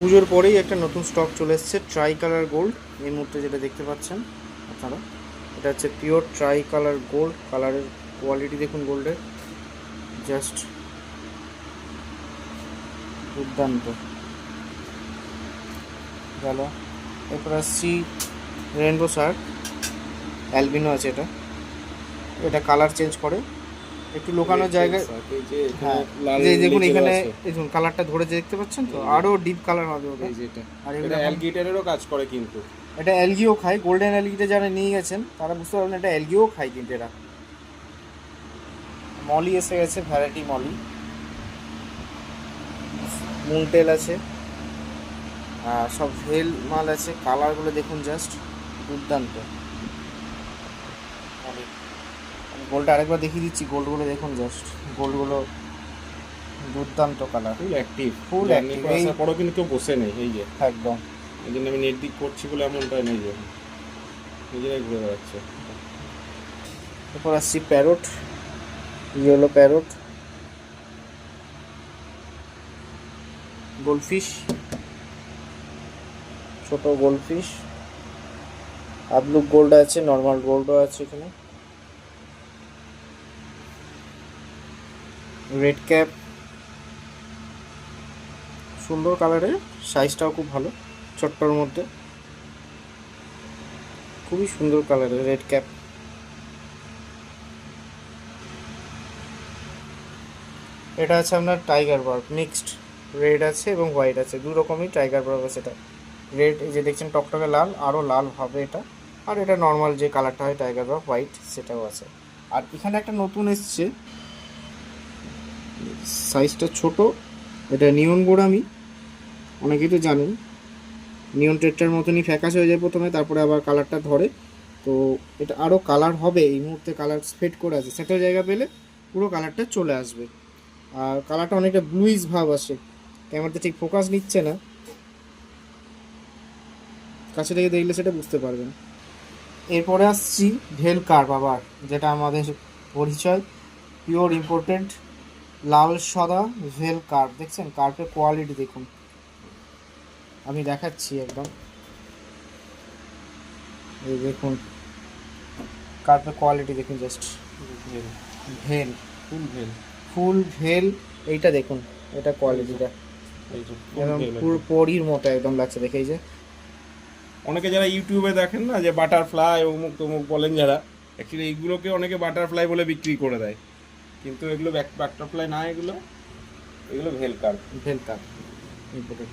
পুজোর পরেই একটা নতুন স্টক চলে এসেছে ট্রাই কালার গোল্ড। এই মুহূর্তে যেটা দেখতে পাচ্ছেন আপনারা, এটা হচ্ছে পিওর ট্রাই কালার গোল্ড। কালারের কোয়ালিটি দেখুন গোল্ডের, জাস্ট দুর্দান্ত। গেল, এরপর আসছি রেনবো শার্ক, অ্যালবিনো আছে এটা। এটা কালার চেঞ্জ করে একটু লোকানো জায়গায়। হ্যাঁ, এই দেখুন এখানে দেখুন কালারটা ধরে দেখতে পাচ্ছেন তো, আরও ডিপ কালার হবে ওটা। আর এটা অ্যালগেটারেরও কাজ করে কিন্তু। এটা অ্যালগিও খায়, গোল্ডেন অ্যালগিতে যারা নিয়ে গেছেন তারা বুঝতে পারবেন এটা অ্যালগিও খায় কিন্তু এরা। মলি এসে গেছে, ভ্যারাইটি মলি, মুনটেল আছে, সব ভেল মাল আছে। কালারগুলো দেখুন জাস্ট দুর্দান্ত। আমি গোল্ডটা আরেকবার দেখিয়ে দিচ্ছি, গোল্ডগুলো দেখুন জাস্ট, গোল্ডগুলো দুর্দান্ত colour, full active, full active. এই আসার পরেও কিন্তু কেউ বসে নেই, এই যে একদম। এই জন্য আমি নেট দিক করছি বলে এমনটা নেই, যে নিজেরাই ঘুরে বেড়াচ্ছে। এরপর আসছি প্যারট, ইয়েলো প্যারট, গোল্ডফিশ, ছোট গোল্ডফিশ, আবলুক গোল্ড আছে, নর্মাল গোল্ডও আছে এখানে, রেড ক্যাপ, সুন্দর কালারের, সাইজটাও খুব ভালো, ছোট্টর মধ্যে খুবই সুন্দর কালারের রেড ক্যাপ। এটা আছে আপনার টাইগার বার্ব মিক্সড, রেড আছে এবং হোয়াইট আছে, দু রকমই টাইগার বার্ব আছে। এটা রেড, এই যে দেখছেন টকটকে লাল, আরও লাল হবে এটা। আর এটা নর্মাল যে কালারটা হয় টাইগার বার্ব হোয়াইট, সেটাও আছে। আর এখানে একটা নতুন এসছে, সাইজটা ছোট, এটা নিয়ন গোড়ামি, অনেকেই তো জানেন নিয়ন টেট্টার মতনই ফ্যাকাশে হয়ে যায় প্রথমে, তারপরে আবার কালারটা ধরে। তো এটা আরও কালার হবে, এই মুহূর্তে কালার ফেড করে আছে, সেটাও জায়গা পেলে পুরো কালারটা চলে আসবে। আর কালারটা অনেকটা ব্লুইশ ভাব আসে, ক্যামেরাতে ঠিক ফোকাস নিচ্ছে না, কাছে থেকে দেখলে সেটা বুঝতে পারবেন। এরপরে আসছি ভেল কার্প, আবার যেটা আমাদের পরিচয়, পিওর ইম্পোর্টেড লাল সাদা ভেল কার্প। দেখছেন কার্পের কোয়ালিটি দেখুন, আমি দেখাচ্ছি একদম, এই দেখুন কার্পের কোয়ালিটি দেখুন জাস্ট। ভেল, ফুল ভেল, ফুল ভেল, এইটা দেখুন, এটা কোয়ালিটিটা একদম পুরো পরির মতো একদম লাগছে দেখে। এই যে অনেকে যারা ইউটিউবে দেখেন না, যে বাটারফ্লাই অমুক তমুক বলেন যারা, অ্যাকচুয়ালি এইগুলোকে অনেকে বাটারফ্লাই বলে বিক্রি করে দেয়, কিন্তু এগুলো বাটারফ্লাই না, এগুলো এগুলো ভেল কার্প। ভেল কার্প ইম্পোর্টেড।